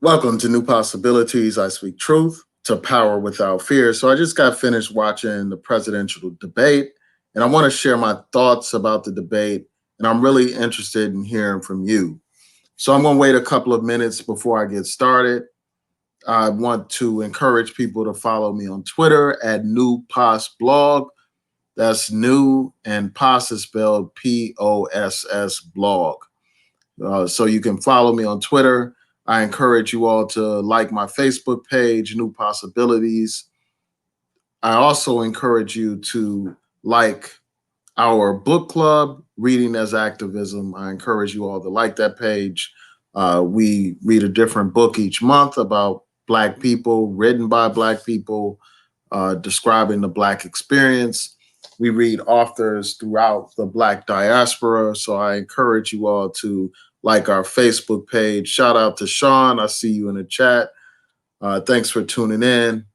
Welcome to New Possibilities. I speak truth to power without fear. So, I just got finished watching the presidential debate, and I want to share my thoughts about the debate. And I'm really interested in hearing from you. So, I'm going to wait a couple of minutes before I get started. I want to encourage people to follow me on Twitter at New Pos Blog. That's new, and Pos is spelled POSS blog. So you can follow me on Twitter. I encourage you all to like my Facebook page, New Possibilities. I also encourage you to like our book club, Reading as Activism. I encourage you all to like that page. We read a different book each month about Black people, written by Black people, describing the Black experience. We read authors throughout the Black diaspora. So I encourage you all to like our Facebook page. Shout out to Sean. I see you in the chat. Thanks for tuning in.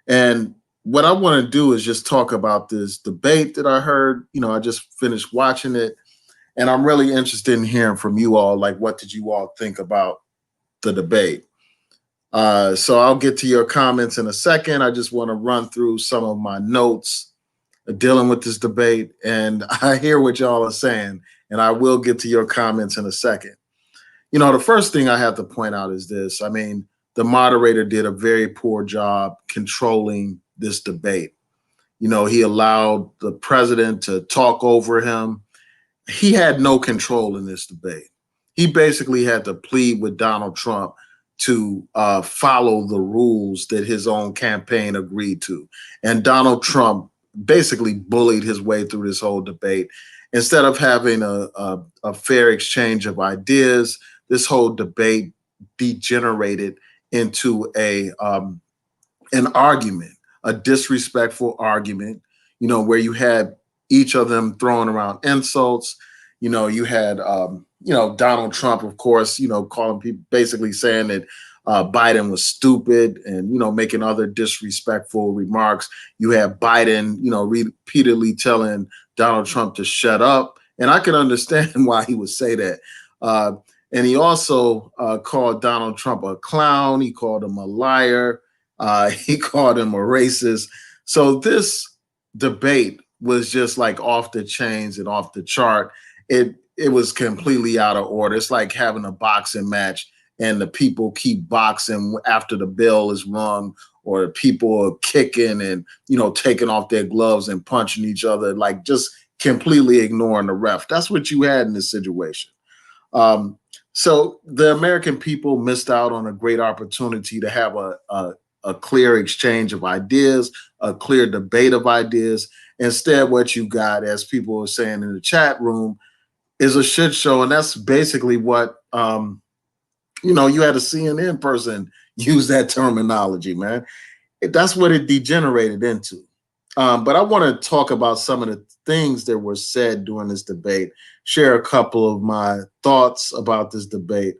And what I want to do is just talk about this debate that I heard. I just finished watching it, and I'm really interested in hearing from you all. Like, what did you all think about the debate? So I'll get to your comments in a second. I just want to run through some of my notes dealing with this debate, and I hear what y'all are saying, and I will get to your comments in a second. The first thing I have to point out is this. I mean, the moderator did a very poor job controlling this debate. He allowed the president to talk over him. He had no control in this debate. He basically had to plead with Donald Trump to follow the rules that his own campaign agreed to. And Donald Trump basically bullied his way through this whole debate. Instead of having a fair exchange of ideas, this whole debate degenerated into an argument, a disrespectful argument, where you had each of them throwing around insults. You had, Donald Trump, of course, calling people, basically saying that Biden was stupid and, making other disrespectful remarks. You have Biden, repeatedly telling Donald Trump to shut up. And I can understand why he would say that. And he also called Donald Trump a clown. He called him a liar. He called him a racist. So this debate was just like off the chains and off the chart. It was completely out of order. It's like having a boxing match and the people keep boxing after the bell is rung, or people are kicking and taking off their gloves and punching each other, like just completely ignoring the ref. That's what you had in this situation. So the American people missed out on a great opportunity to have a clear exchange of ideas, a clear debate of ideas. Instead, what you got, as people were saying in the chat room, is a shit show. And that's basically what, you had a CNN person use that terminology, man. That's what it degenerated into. But I want to talk about some of the things that were said during this debate, share a couple of my thoughts about this debate.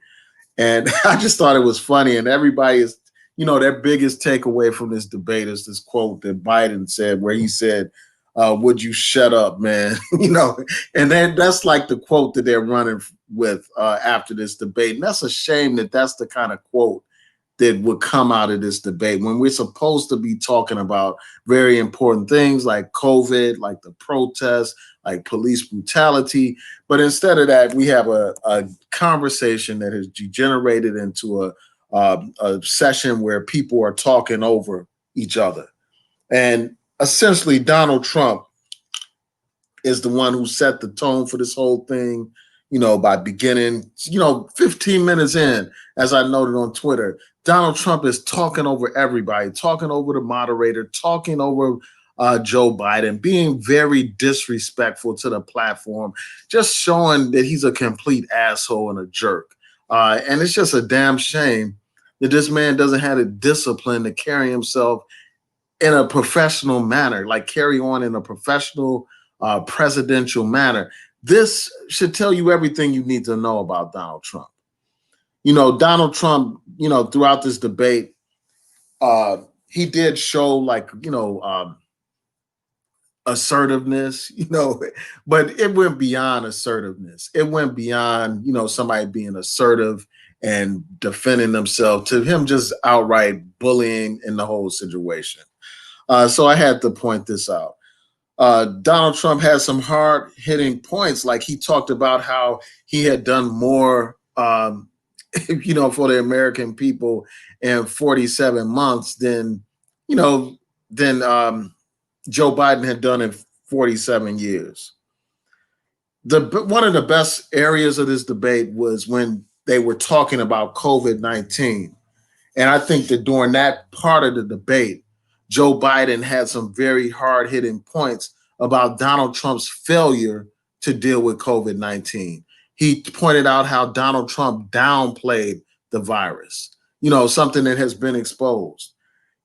And I just thought it was funny. And everybody is, their biggest takeaway from this debate is this quote that Biden said, where he said, would you shut up, man? And then that's like the quote that they're running with after this debate. And that's a shame that that's the kind of quote that would come out of this debate when we're supposed to be talking about very important things like COVID, like the protests, like police brutality. But instead of that, we have a conversation that has degenerated into a session where people are talking over each other. And essentially, Donald Trump is the one who set the tone for this whole thing, by beginning, 15 minutes in, as I noted on Twitter, Donald Trump is talking over everybody, talking over the moderator, talking over Joe Biden, being very disrespectful to the platform, just showing that he's a complete asshole and a jerk. And it's just a damn shame that this man doesn't have the discipline to carry himself in a professional manner, like carry on in a professional presidential manner. This should tell you everything you need to know about Donald Trump. Donald Trump, throughout this debate, he did show assertiveness, but it went beyond assertiveness. It went beyond, somebody being assertive and defending themselves to him just outright bullying in the whole situation. So I had to point this out. Donald Trump had some hard hitting points. Like he talked about how he had done more, for the American people in 47 months than, you know, than Joe Biden had done in 47 years. One of the best areas of this debate was when they were talking about COVID-19. And I think that during that part of the debate, Joe Biden had some very hard hitting points about Donald Trump's failure to deal with COVID-19. He pointed out how Donald Trump downplayed the virus, something that has been exposed.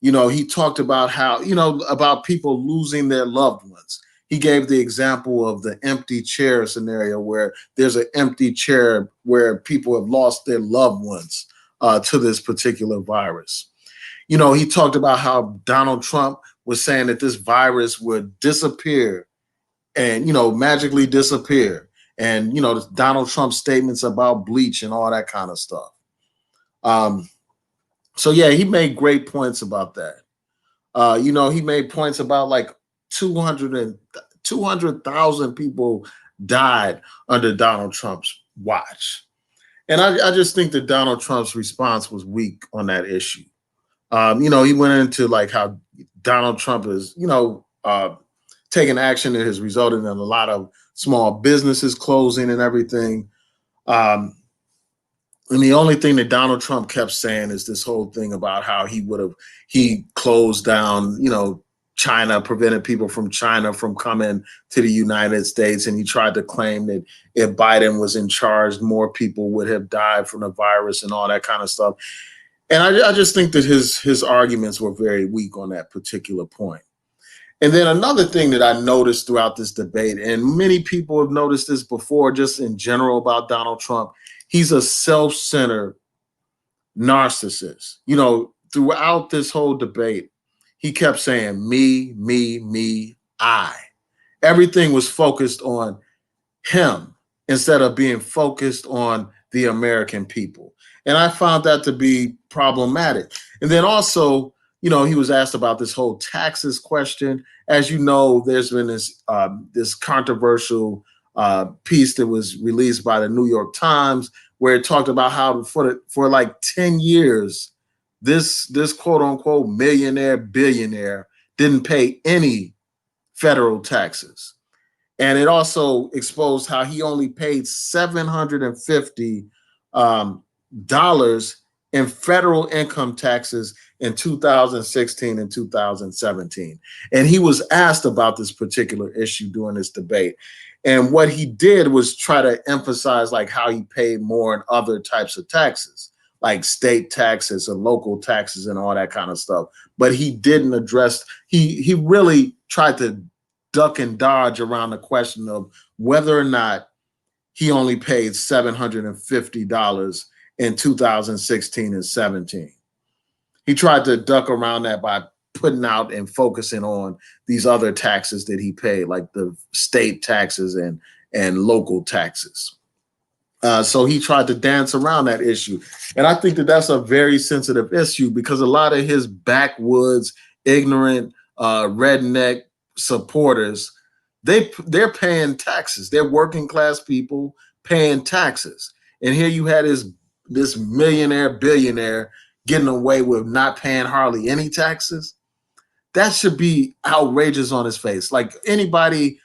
He talked about how, about people losing their loved ones. He gave the example of the empty chair scenario where there's an empty chair where people have lost their loved ones to this particular virus. He talked about how Donald Trump was saying that this virus would disappear and, magically disappear. And, Donald Trump's statements about bleach and all that kind of stuff. So, yeah, he made great points about that. He made points about like 200,000 people died under Donald Trump's watch. And I just think that Donald Trump's response was weak on that issue. He went into like how Donald Trump is, taking action that has resulted in a lot of small businesses closing and everything. And the only thing that Donald Trump kept saying is this whole thing about how he closed down, China, prevented people from China from coming to the United States. And he tried to claim that if Biden was in charge, more people would have died from the virus and all that kind of stuff. And I just think that his arguments were very weak on that particular point. And then another thing that I noticed throughout this debate, and many people have noticed this before, just in general about Donald Trump, he's a self-centered narcissist. Throughout this whole debate, he kept saying, me, me, me, I. Everything was focused on him instead of being focused on the American people. And I found that to be problematic. And then also, he was asked about this whole taxes question. As you know, there's been this controversial piece that was released by the New York Times where it talked about how for like 10 years, this quote unquote millionaire billionaire didn't pay any federal taxes. And it also exposed how he only paid $750 in federal income taxes in 2016 and 2017. And he was asked about this particular issue during this debate. And what he did was try to emphasize like how he paid more in other types of taxes, like state taxes and local taxes and all that kind of stuff. But he didn't address, he really tried to duck and dodge around the question of whether or not he only paid $750 in 2016 and 17. He tried to duck around that by putting out and focusing on these other taxes that he paid, like the state taxes and local taxes. So he tried to dance around that issue. And I think that that's a very sensitive issue because a lot of his backwoods, ignorant, redneck supporters, they're paying taxes. They're working class people paying taxes. And here you had this millionaire, billionaire getting away with not paying hardly any taxes. That should be outrageous on his face. Like anybody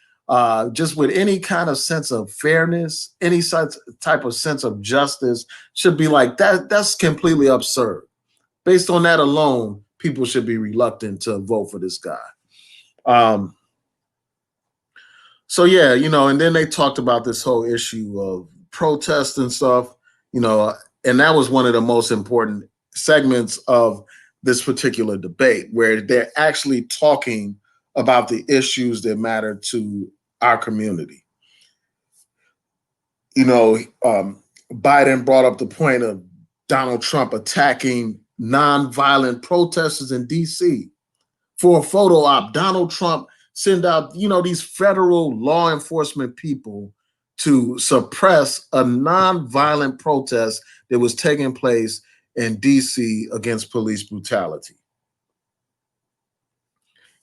just with any kind of sense of fairness, any type of sense of justice should be like, that's completely absurd. Based on that alone, people should be reluctant to vote for this guy. So yeah, and then they talked about this whole issue of protest and stuff, and that was one of the most important segments of this particular debate, where they're actually talking about the issues that matter to our community. Biden brought up the point of Donald Trump attacking nonviolent protesters in DC for a photo op. Donald Trump sent out, these federal law enforcement people to suppress a nonviolent protest that was taking place in DC against police brutality.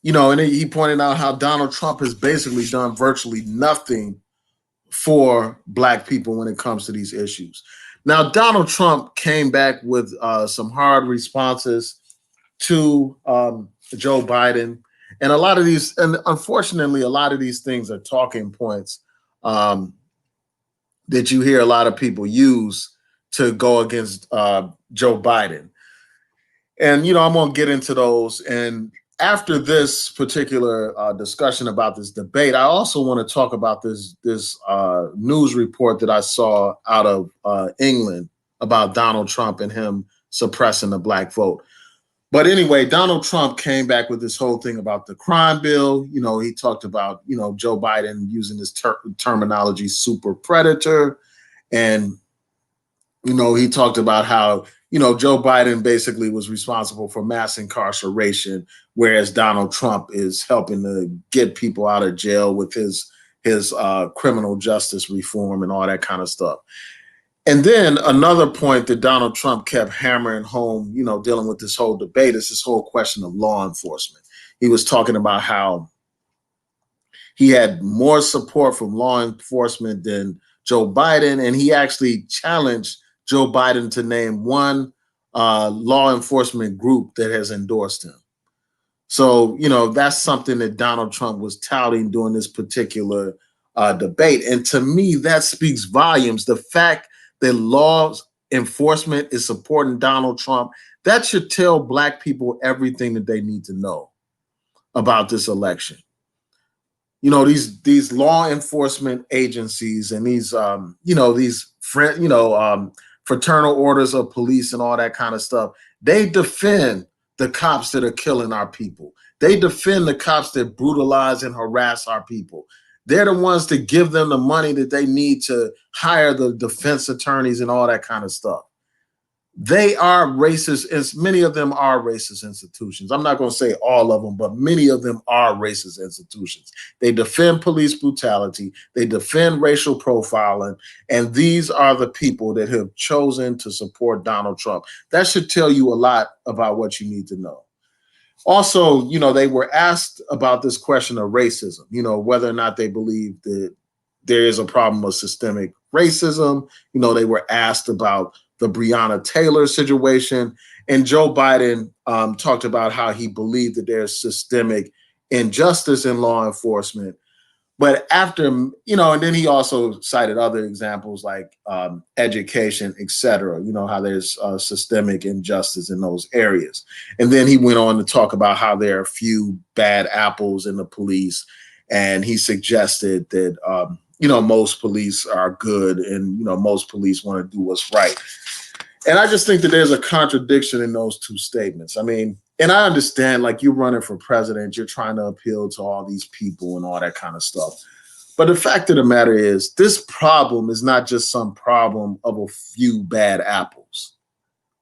And he pointed out how Donald Trump has basically done virtually nothing for Black people when it comes to these issues. Now, Donald Trump came back with some hard responses to Joe Biden. And unfortunately, a lot of these things are talking points that you hear a lot of people use to go against Joe Biden. And, I'm going to get into those. And after this particular discussion about this debate, I also want to talk about this news report that I saw out of England about Donald Trump and him suppressing the Black vote. But anyway, Donald Trump came back with this whole thing about the crime bill. He talked about, Joe Biden using this terminology, super predator. And, he talked about how, Joe Biden basically was responsible for mass incarceration, whereas Donald Trump is helping to get people out of jail with his criminal justice reform and all that kind of stuff. And then another point that Donald Trump kept hammering home, dealing with this whole debate is this whole question of law enforcement. He was talking about how he had more support from law enforcement than Joe Biden, and he actually challenged Joe Biden to name one law enforcement group that has endorsed him. So, that's something that Donald Trump was touting during this particular debate. And to me, that speaks volumes. The fact that law enforcement is supporting Donald Trump, that should tell Black people everything that they need to know about this election. These law enforcement agencies and these fraternal orders of police and all that kind of stuff, they defend the cops that are killing our people. They defend the cops that brutalize and harass our people. They're the ones that give them the money that they need to hire the defense attorneys and all that kind of stuff. They are racist, and many of them are racist institutions. I'm not going to say all of them, but many of them are racist institutions. They defend police brutality. They defend racial profiling. And these are the people that have chosen to support Donald Trump. That should tell you a lot about what you need to know. Also, they were asked about this question of racism, whether or not they believe that there is a problem of systemic racism. They were asked about the Breonna Taylor situation. And Joe Biden talked about how he believed that there's systemic injustice in law enforcement. But after, and then he also cited other examples like education, et cetera, how there's systemic injustice in those areas. And then he went on to talk about how there are a few bad apples in the police. And he suggested that, most police are good and, most police want to do what's right. And I just think that there's a contradiction in those two statements. I mean, and I understand, like, you're running for president, you're trying to appeal to all these people and all that kind of stuff. But the fact of the matter is, this problem is not just some problem of a few bad apples.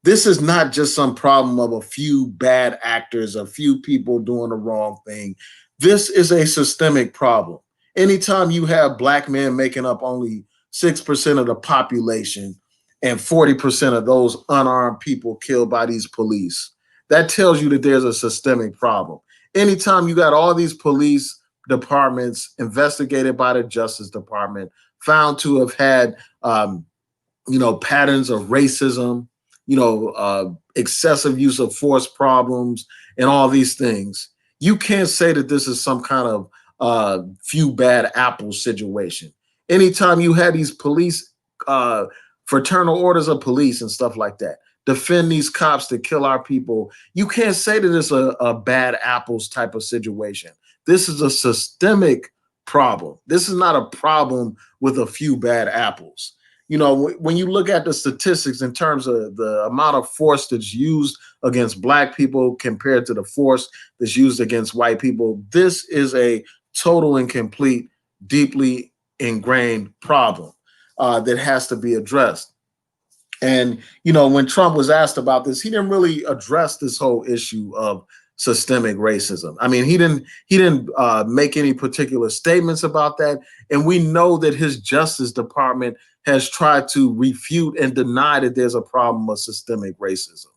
This is not just some problem of a few bad actors, a few people doing the wrong thing. This is a systemic problem. Anytime you have Black men making up only 6% of the population and 40% of those unarmed people killed by these police, that tells you that there's a systemic problem. Anytime you got all these police departments investigated by the Justice Department, found to have had, patterns of racism, excessive use of force problems and all these things, you can't say that this is some kind of few bad apples situation. Anytime you had these police, fraternal orders of police and stuff like that, defend these cops that kill our people, you can't say that it's a bad apples type of situation. This is a systemic problem. This is not a problem with a few bad apples. When you look at the statistics in terms of the amount of force that's used against Black people compared to the force that's used against white people, this is a total and complete, deeply ingrained problem that has to be addressed. And, when Trump was asked about this, he didn't really address this whole issue of systemic racism. I mean, he didn't make any particular statements about that, and we know that his Justice Department has tried to refute and deny that there's a problem of systemic racism.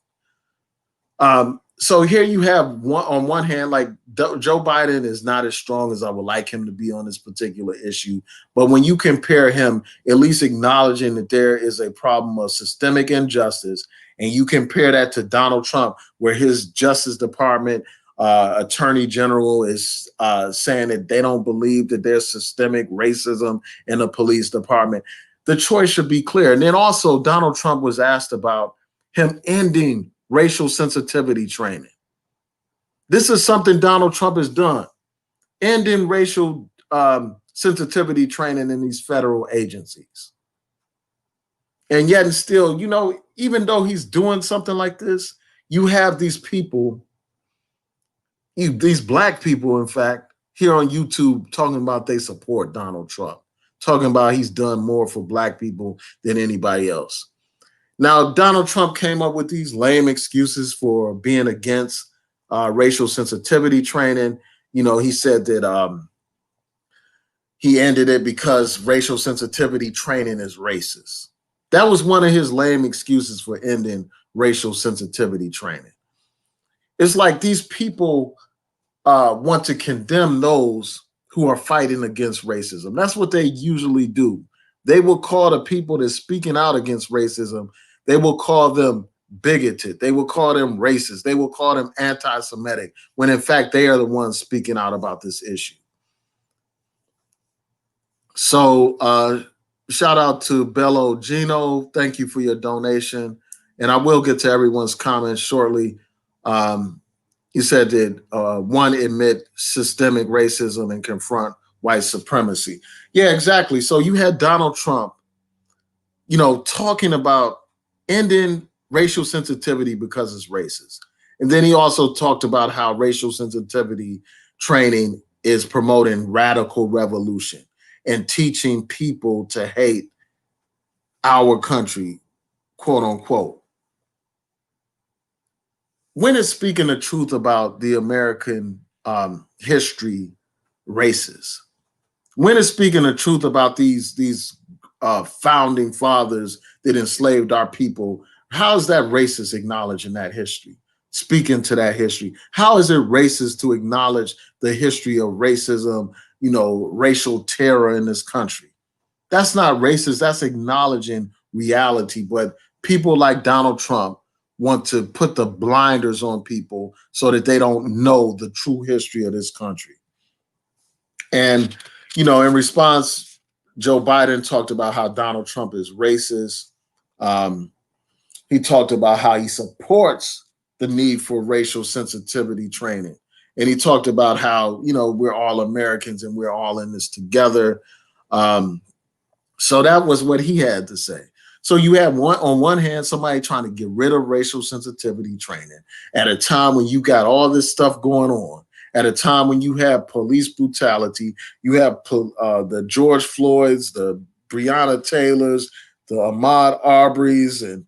So here you have on one hand, like Joe Biden is not as strong as I would like him to be on this particular issue. But when you compare him, at least acknowledging that there is a problem of systemic injustice, and you compare that to Donald Trump, where his Justice Department Attorney General is saying that they don't believe that there's systemic racism in the police department, the choice should be clear. And then also Donald Trump was asked about him ending racial sensitivity training. This is something Donald Trump has done, ending racial sensitivity training in these federal agencies. And yet and still, even though he's doing something like this, you have these people, these black people, in fact, here on YouTube talking about they support Donald Trump, talking about he's done more for black people than anybody else. Now, Donald Trump came up with these lame excuses for being against racial sensitivity training. He said that he ended it because racial sensitivity training is racist. That was one of his lame excuses for ending racial sensitivity training. It's like these people want to condemn those who are fighting against racism. That's what they usually do. They will call the people that's speaking out against racism, they will call them bigoted. They will call them racist. They will call them anti-Semitic, when in fact they are the ones speaking out about this issue. So shout out to Bello Gino. Thank you for your donation. And I will get to everyone's comments shortly. You said that one, admit systemic racism and confront white supremacy. Yeah, exactly. So you had Donald Trump, talking about ending racial sensitivity because it's racist. And then he also talked about how racial sensitivity training is promoting radical revolution and teaching people to hate our country, quote unquote. When is speaking the truth about the American history racist? When is speaking the truth about these founding fathers that enslaved our people? How is that racist acknowledging that history? Speaking to that history. How is it racist to acknowledge the history of racism, racial terror in this country? That's not racist. That's acknowledging reality. But people like Donald Trump want to put the blinders on people so that they don't know the true history of this country. And, in response, Joe Biden talked about how Donald Trump is racist. He talked about how he supports the need for racial sensitivity training. And he talked about how, we're all Americans and we're all in this together. So that was what he had to say. So you have on one hand, somebody trying to get rid of racial sensitivity training at a time when you got all this stuff going on, at a time when you have police brutality, you have the George Floyds, the Breonna Taylors, the Ahmaud Arbery's, and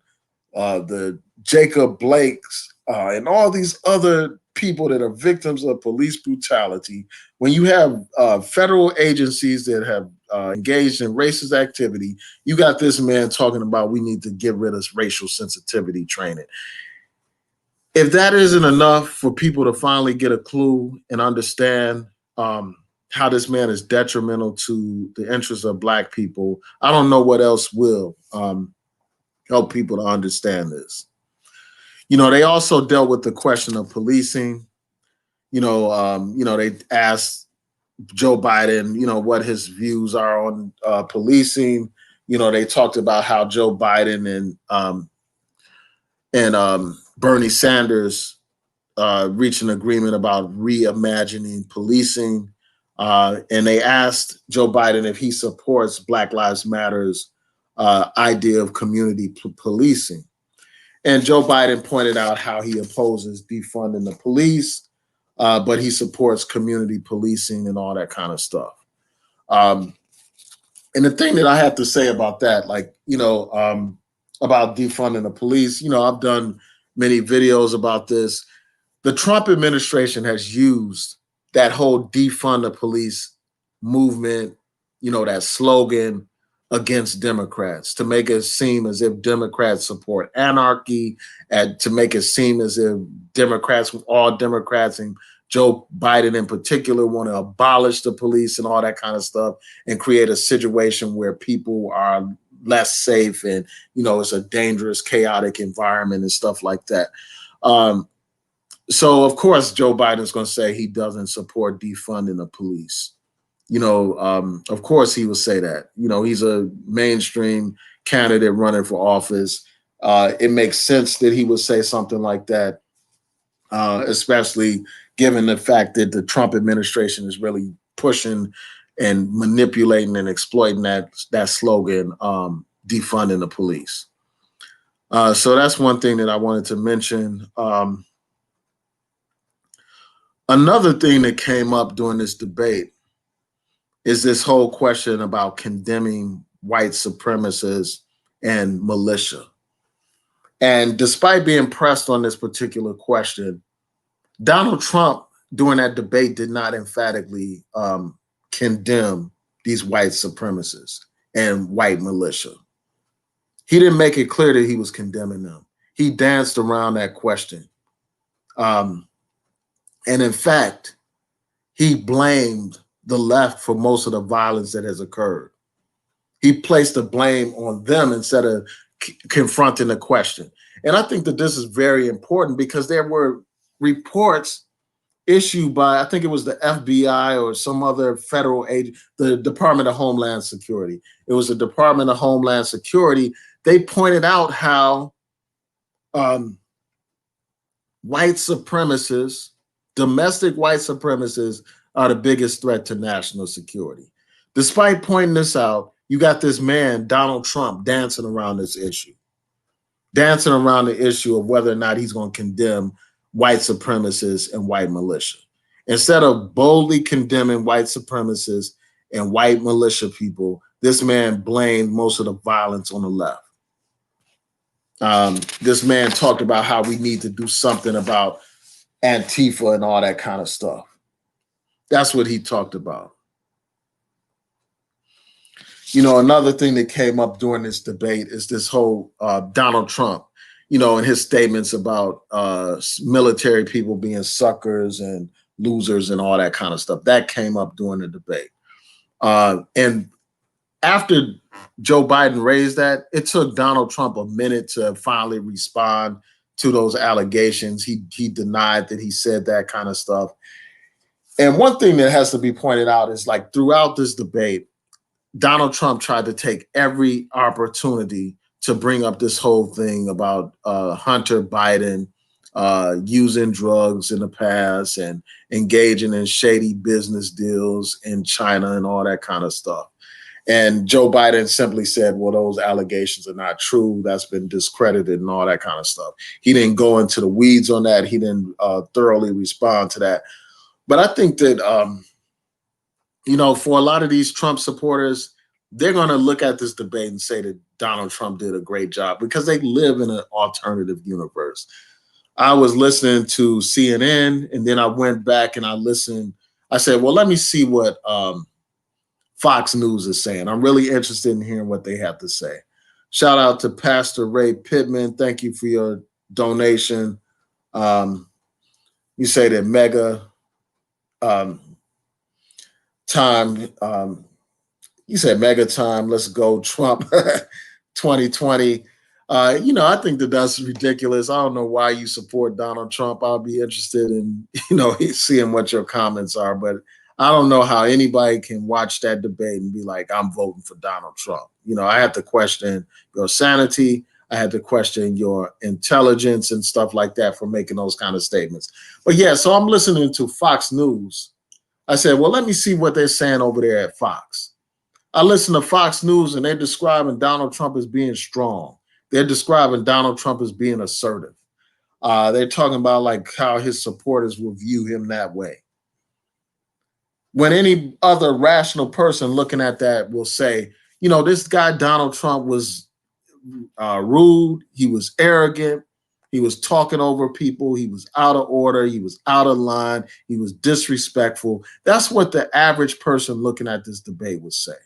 the Jacob Blakes, and all these other people that are victims of police brutality. When you have federal agencies that have engaged in racist activity, you got this man talking about we need to get rid of racial sensitivity training. If that isn't enough for people to finally get a clue and understand how this man is detrimental to the interests of Black people, I don't know what else will help people to understand this. They also dealt with the question of policing. They asked Joe Biden, what his views are on policing. They talked about how Joe Biden and Bernie Sanders reached an agreement about reimagining policing. And they asked Joe Biden if he supports Black Lives Matter's idea of community policing. And Joe Biden pointed out how he opposes defunding the police, but he supports community policing and all that kind of stuff. And the thing that I have to say about that, about defunding the police, I've done many videos about this. The Trump administration has used that whole defund the police movement, that slogan against Democrats to make it seem as if Democrats support anarchy and to make it seem as if all Democrats and Joe Biden in particular want to abolish the police and all that kind of stuff and create a situation where people are less safe and, it's a dangerous, chaotic environment and stuff like that. So, of course, Joe Biden's going to say he doesn't support defunding the police. Of course he will say that. He's a mainstream candidate running for office. It makes sense that he would say something like that, especially given the fact that the Trump administration is really pushing and manipulating and exploiting that slogan, defunding the police. So that's one thing that I wanted to mention. Another thing that came up during this debate is this whole question about condemning white supremacists and militia. And despite being pressed on this particular question, Donald Trump during that debate did not emphatically condemn these white supremacists and white militia. He didn't make it clear that he was condemning them. He danced around that question. And in fact, he blamed the left for most of the violence that has occurred. He placed the blame on them instead of confronting the question. And I think that this is very important because there were reports issued by, I think it was the FBI or some other federal agent, the Department of Homeland Security. It was the Department of Homeland Security. They pointed out how white supremacists, domestic white supremacists, are the biggest threat to national security. Despite pointing this out, you got this man, Donald Trump, dancing around this issue, dancing around the issue of whether or not he's going to condemn white supremacists and white militia. Instead of boldly condemning white supremacists and white militia people, this man blamed most of the violence on the left. This man talked about how we need to do something about Antifa and all that kind of stuff. That's what he talked about. Another thing that came up during this debate is this whole Donald Trump, and his statements about military people being suckers and losers and all that kind of stuff. That came up during the debate. And after Joe Biden raised that, it took Donald Trump a minute to finally respond to those allegations. He denied that he said that kind of stuff. And one thing that has to be pointed out is like throughout this debate, Donald Trump tried to take every opportunity to bring up this whole thing about Hunter Biden using drugs in the past and engaging in shady business deals in China and all that kind of stuff. And Joe Biden simply said, well, those allegations are not true. That's been discredited and all that kind of stuff. He didn't go into the weeds on that. He didn't thoroughly respond to that. But I think that, for a lot of these Trump supporters, they're going to look at this debate and say that Donald Trump did a great job because they live in an alternative universe. I was listening to CNN and then I went back and I listened. I said, well, let me see what Fox News is saying. I'm really interested in hearing what they have to say. Shout out to Pastor Ray Pittman. Thank you for your donation. You say that mega time. You said mega time. Let's go Trump 2020. I think that's ridiculous. I don't know why you support Donald Trump. I'll be interested in, seeing what your comments are, but I don't know how anybody can watch that debate and be like, I'm voting for Donald Trump. I had to question your sanity. I had to question your intelligence and stuff like that for making those kind of statements. But yeah, so I'm listening to Fox News. I said, well, let me see what they're saying over there at Fox. I listen to Fox News and they're describing Donald Trump as being strong. They're describing Donald Trump as being assertive. They're talking about like how his supporters will view him that way. When any other rational person looking at that will say, this guy Donald Trump was rude, he was arrogant, He was talking over people. He was out of order. He was out of line. He was disrespectful. That's what the average person looking at this debate would say.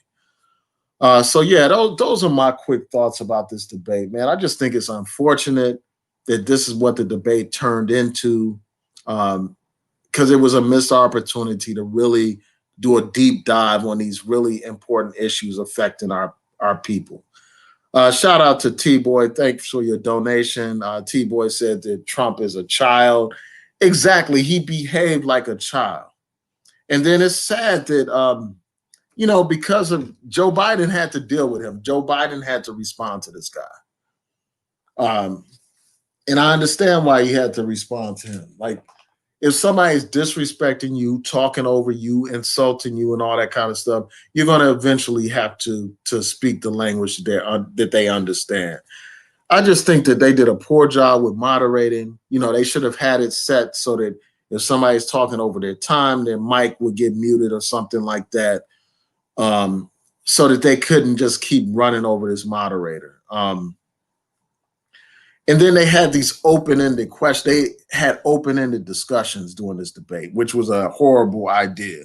So yeah, those are my quick thoughts about this debate, man. I just think it's unfortunate that this is what the debate turned into, because it was a missed opportunity to really do a deep dive on these really important issues affecting our people. Shout out to T-Boy. Thanks for your donation. T-Boy said that Trump is a child. Exactly. He behaved like a child. And then it's sad that, because of Joe Biden had to deal with him. Joe Biden had to respond to this guy. And I understand why he had to respond to him. Like, if somebody's disrespecting you, talking over you, insulting you, and all that kind of stuff, you're going to eventually have to speak the language that they understand. I just think that they did a poor job with moderating. They should have had it set so that if somebody's talking over their time, their mic would get muted or something like that, so that they couldn't just keep running over this moderator. And then they had these open-ended questions. They had open-ended discussions during this debate, which was a horrible idea,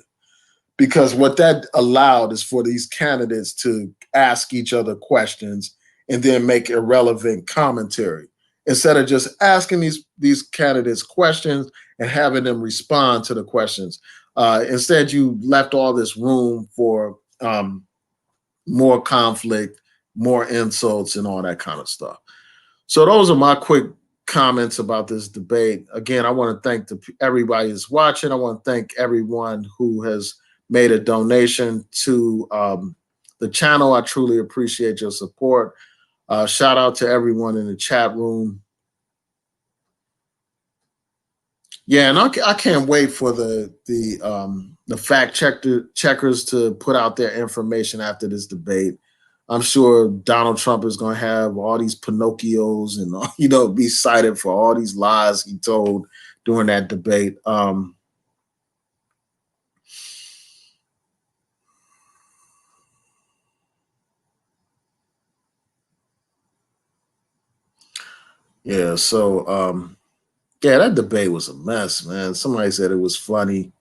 because what that allowed is for these candidates to ask each other questions and then make irrelevant commentary, instead of just asking these candidates questions and having them respond to the questions. Instead, you left all this room for more conflict, more insults, and all that kind of stuff. So those are my quick comments about this debate. Again, I want to thank everybody who's watching. I want to thank everyone who has made a donation to the channel. I truly appreciate your support. Shout out to everyone in the chat room. Yeah, and I can't wait for the fact checkers to put out their information after this debate. I'm sure Donald Trump is going to have all these Pinocchios and, be cited for all these lies he told during that debate. Yeah, so, that debate was a mess, man. Somebody said it was funny.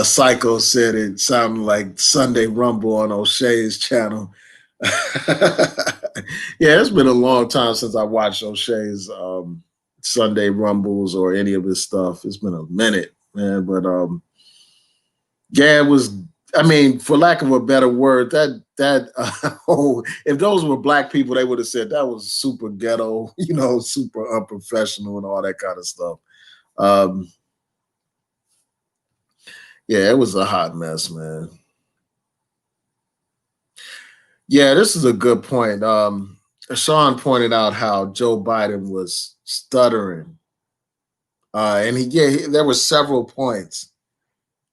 Psycho said it sounded like Sunday Rumble on O'Shea's channel. Yeah, it's been a long time since I watched O'Shea's Sunday Rumbles or any of his stuff. It's been a minute, man. But it was. I mean, for lack of a better word, if those were black people, they would have said that was super ghetto, super unprofessional and all that kind of stuff. Yeah, it was a hot mess, man. Yeah, this is a good point. Sean pointed out how Joe Biden was stuttering. And there were several points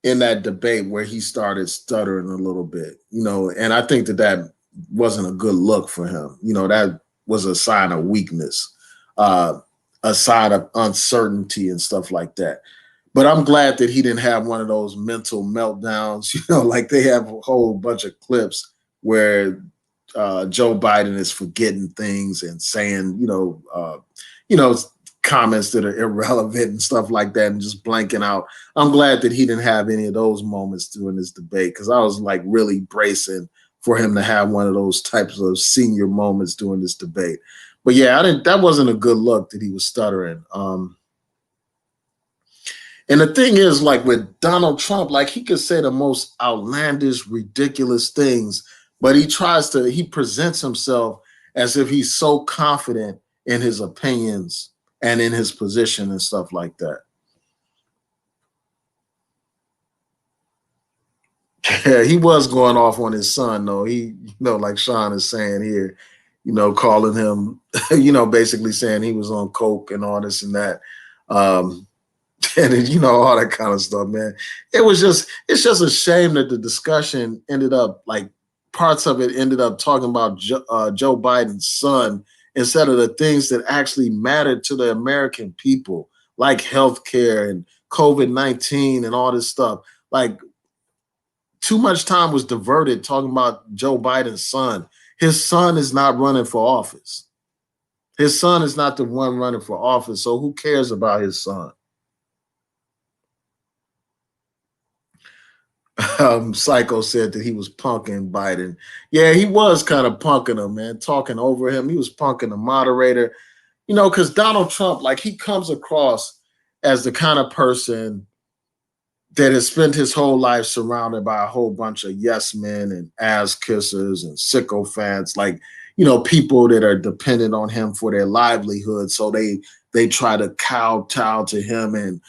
in that debate where he started stuttering a little bit, and I think that wasn't a good look for him. That was a sign of weakness, a sign of uncertainty and stuff like that. But I'm glad that he didn't have one of those mental meltdowns, like they have a whole bunch of clips where Joe Biden is forgetting things and saying, comments that are irrelevant and stuff like that and just blanking out. I'm glad that he didn't have any of those moments during this debate, because I was like really bracing for him to have one of those types of senior moments during this debate. But yeah, that wasn't a good look that he was stuttering. And the thing is, like with Donald Trump, like he could say the most outlandish, ridiculous things, but he presents himself as if he's so confident in his opinions and in his position and stuff like that. Yeah, he was going off on his son, though. He, like Sean is saying here, calling him, basically saying he was on coke and all this and that. And all that kind of stuff, man. It's just a shame that the discussion ended up, like, parts of it ended up talking about Joe Biden's son instead of the things that actually mattered to the American people, like healthcare and COVID-19 and all this stuff. Like, too much time was diverted talking about Joe Biden's son. His son is not running for office. His son is not the one running for office. So who cares about his son? Psycho said that he was punking Biden. Yeah, he was kind of punking him, man, talking over him. He was punking the moderator, because Donald Trump, like, he comes across as the kind of person that has spent his whole life surrounded by a whole bunch of yes men and ass kissers and sycophants, like, people that are dependent on him for their livelihood. So they try to kowtow to him and,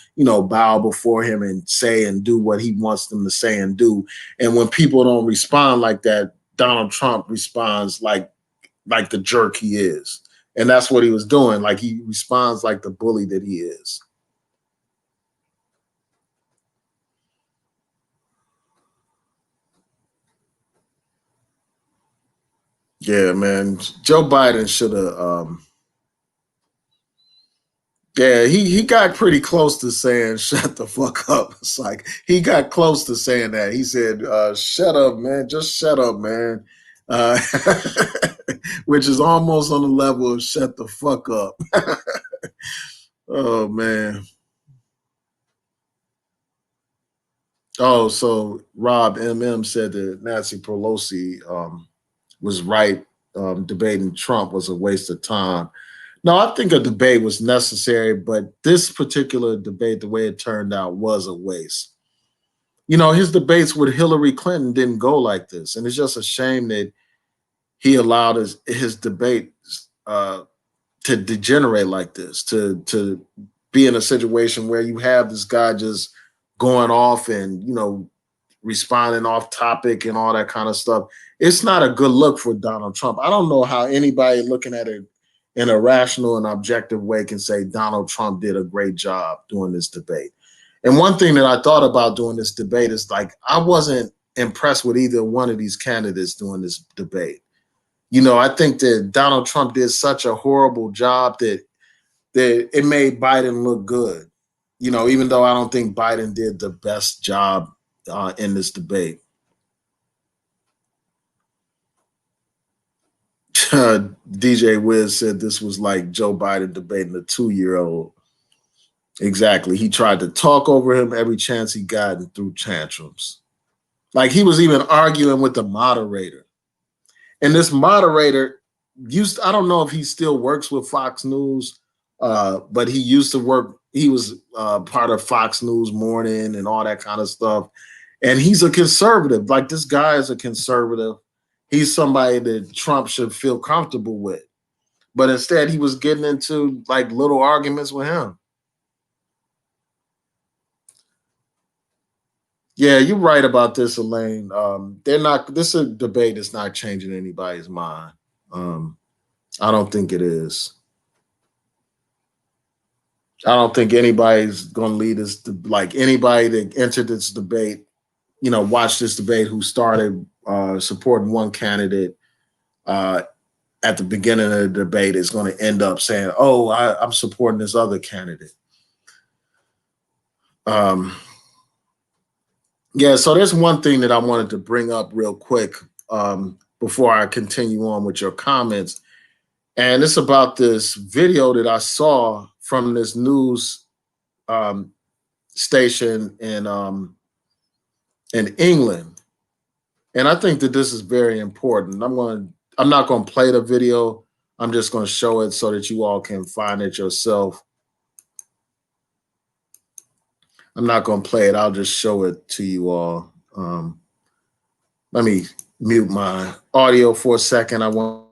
bow before him and say and do what he wants them to say and do. And when people don't respond like that, Donald Trump responds like the jerk he is. And that's what he was doing. Like, he responds like the bully that he is. Yeah, man. Joe Biden should have. Yeah, he got pretty close to saying "shut the fuck up." It's like he got close to saying that. He said, "Shut up, man. Just shut up, man," uh, which is almost on the level of "shut the fuck up." Oh man. Oh, so Rob MM said that Nancy Pelosi was right. Debating Trump was a waste of time. No, I think a debate was necessary, but this particular debate, the way it turned out, was a waste. His debates with Hillary Clinton didn't go like this, and it's just a shame that he allowed his debate to degenerate like this, to be in a situation where you have this guy just going off and responding off topic and all that kind of stuff. It's not a good look for Donald Trump. I don't know how anybody looking at it in a rational and objective way can say Donald Trump did a great job doing this debate. And one thing that I thought about doing this debate is, like, I wasn't impressed with either one of these candidates doing this debate. I think that Donald Trump did such a horrible job that it made Biden look good. Even though I don't think Biden did the best job in this debate. DJ Wiz said this was like Joe Biden debating a 2-year-old. Exactly. He tried to talk over him every chance he got and threw tantrums. Like, he was even arguing with the moderator. And this moderator I don't know if he still works with Fox News, but he used to work, he was part of Fox News Morning and all that kind of stuff. And he's a conservative. Like, this guy is a conservative. He's somebody that Trump should feel comfortable with. But instead, he was getting into like little arguments with him. Yeah, you're right about this, Elaine. This is a debate that's not changing anybody's mind. Um, I don't think it is. I don't think anybody's going to lead us to, like, anybody that entered this debate, watch this debate, who started supporting one candidate at the beginning of the debate is going to end up saying, "Oh, I'm supporting this other candidate." Um, yeah, so there's one thing that I wanted to bring up real quick before I continue on with your comments, and it's about this video that I saw from this news um, station in England, and I think that this is very important. I'm not going to play the video. I'm just going to show it so that you all can find it yourself. I'm not going to play it. I'll just show it to you all. Let me mute my audio for a second. I want.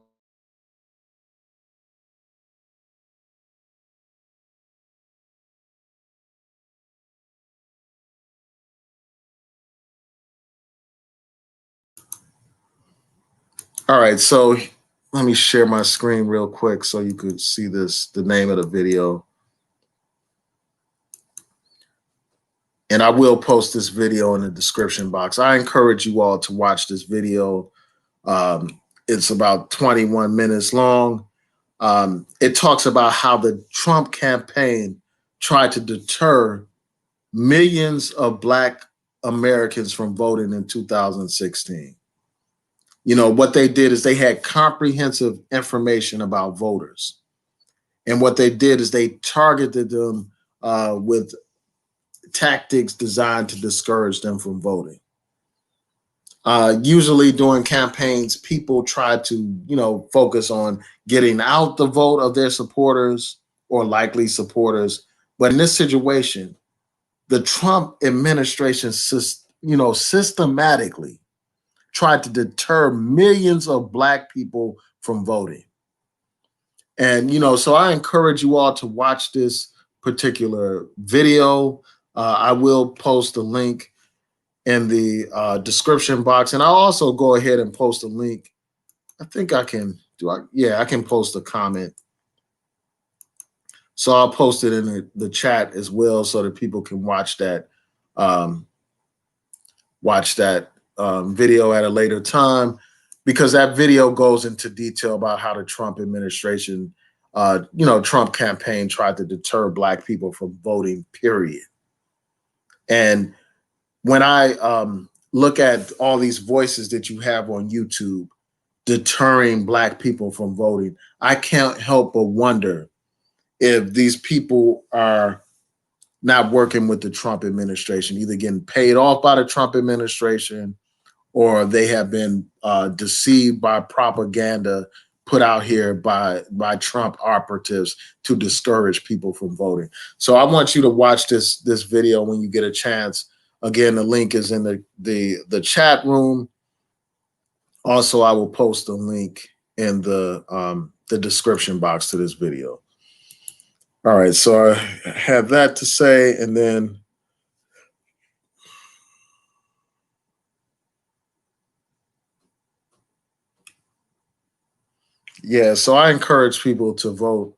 All right, so let me share my screen real quick so you could see the name of the video. And I will post this video in the description box. I encourage you all to watch this video. It's about 21 minutes long. It talks about how the Trump campaign tried to deter millions of Black Americans from voting in 2016. You know, what they did is they had comprehensive information about voters. And what they did is they targeted them with tactics designed to discourage them from voting. Usually during campaigns, people try to, focus on getting out the vote of their supporters or likely supporters. But in this situation, the Trump administration, systematically tried to deter millions of Black people from voting. And, so I encourage you all to watch this particular video. I will post a link in the description box. And I'll also go ahead and post a link. I think I can I can post a comment. So I'll post it in the chat as well so that people can watch that video at a later time, because that video goes into detail about how the Trump administration, Trump campaign tried to deter Black people from voting, period. And when I look at all these voices that you have on YouTube deterring Black people from voting, I can't help but wonder if these people are not working with the Trump administration, either getting paid off by the Trump administration, or they have been deceived by propaganda put out here by Trump operatives to discourage people from voting. So I want you to watch this video when you get a chance. Again, the link is in the chat room. Also, I will post a link in the description box to this video. All right, so I have that to say, and then yeah, so I encourage people to vote.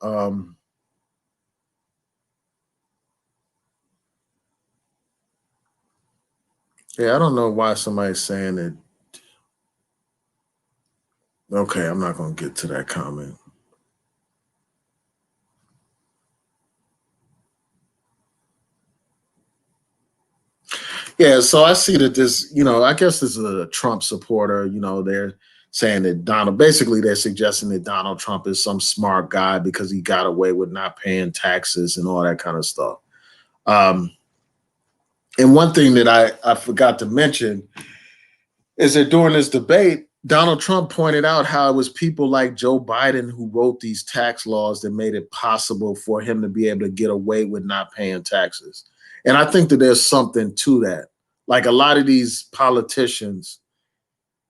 Yeah, I don't know why somebody's saying it. Okay, I'm not going to get to that comment. Yeah, so I see that this, I guess this is a Trump supporter. They're saying that basically they're suggesting that Donald Trump is some smart guy because he got away with not paying taxes and all that kind of stuff. And one thing that I forgot to mention is that during this debate, Donald Trump pointed out how it was people like Joe Biden who wrote these tax laws that made it possible for him to be able to get away with not paying taxes. And I think that there's something to that. Like a lot of these politicians,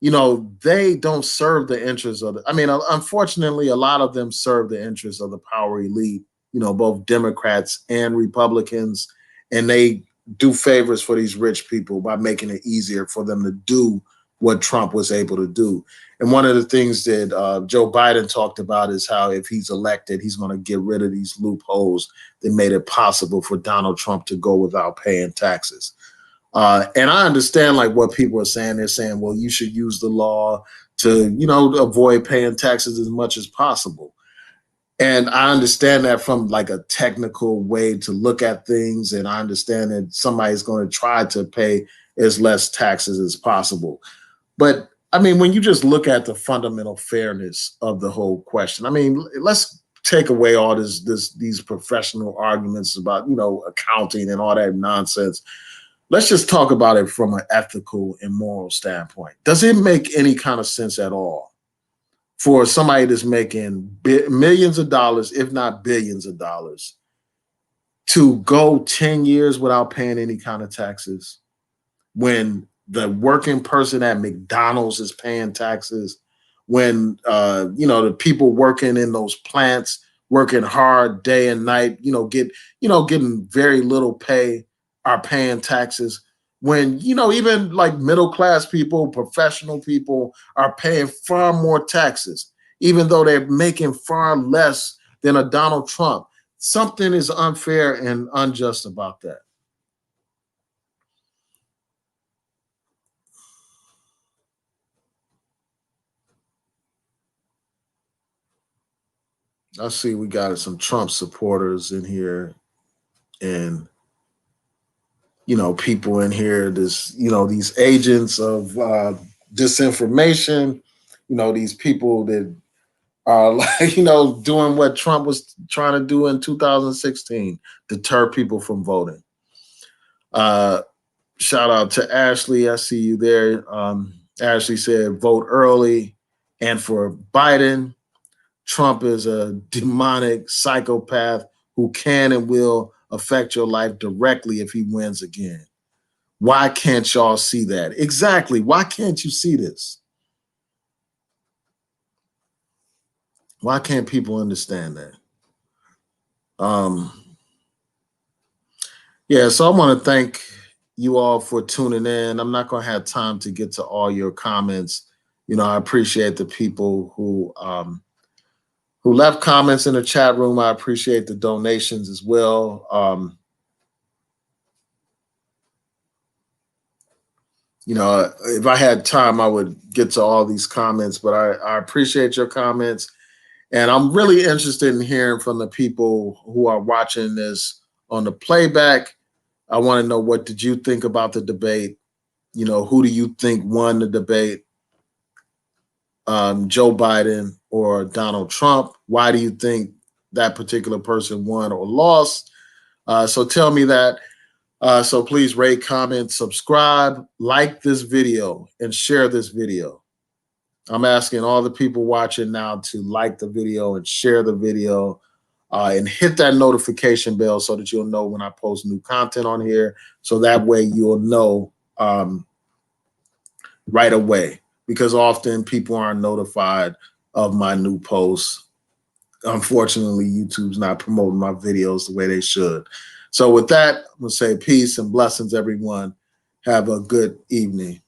they don't serve the interests of unfortunately, a lot of them serve the interests of the power elite, both Democrats and Republicans. And they do favors for these rich people by making it easier for them to do what Trump was able to do. And one of the things that Joe Biden talked about is how if he's elected, he's going to get rid of these loopholes that made it possible for Donald Trump to go without paying taxes. And I understand like what people are saying. They're saying, well, you should use the law to, avoid paying taxes as much as possible. And I understand that from like a technical way to look at things. And I understand that somebody's going to try to pay as less taxes as possible. But when you just look at the fundamental fairness of the whole question, let's take away all these professional arguments about, accounting and all that nonsense. Let's just talk about it from an ethical and moral standpoint. Does it make any kind of sense at all for somebody that's making millions of dollars, if not billions of dollars, to go 10 years without paying any kind of taxes when the working person at McDonald's is paying taxes, when the people working in those plants, working hard day and night, getting very little pay, are paying taxes, when even like middle class people, professional people are paying far more taxes, even though they're making far less than a Donald Trump. Something is unfair and unjust about that. I see we got some Trump supporters in here, and people in here, these agents of disinformation, these people that are like, doing what Trump was trying to do in 2016, deter people from voting. Uh, Shout out to Ashley. I see you there. Ashley said, vote early. And for Biden, Trump is a demonic psychopath who can and will affect your life directly if he wins again. Why can't y'all see that? Exactly. Why can't you see this? Why can't people understand that? Yeah, so I want to thank you all for tuning in. I'm not going to have time to get to all your comments. I appreciate the people who left comments in the chat room. I appreciate the donations as well. If I had time, I would get to all these comments, but I appreciate your comments. And I'm really interested in hearing from the people who are watching this on the playback. I want to know, what did you think about the debate? Who do you think won the debate? Joe Biden or Donald Trump? Why do you think that particular person won or lost? So tell me that. So please rate, comment, subscribe, like this video, and share this video. I'm asking all the people watching now to like the video and share the video, and hit that notification bell so that you'll know when I post new content on here. So that way you'll know right away, because often people aren't notified of my new posts. Unfortunately, YouTube's not promoting my videos the way they should. So with that, I'm going to say peace and blessings, everyone. Have a good evening.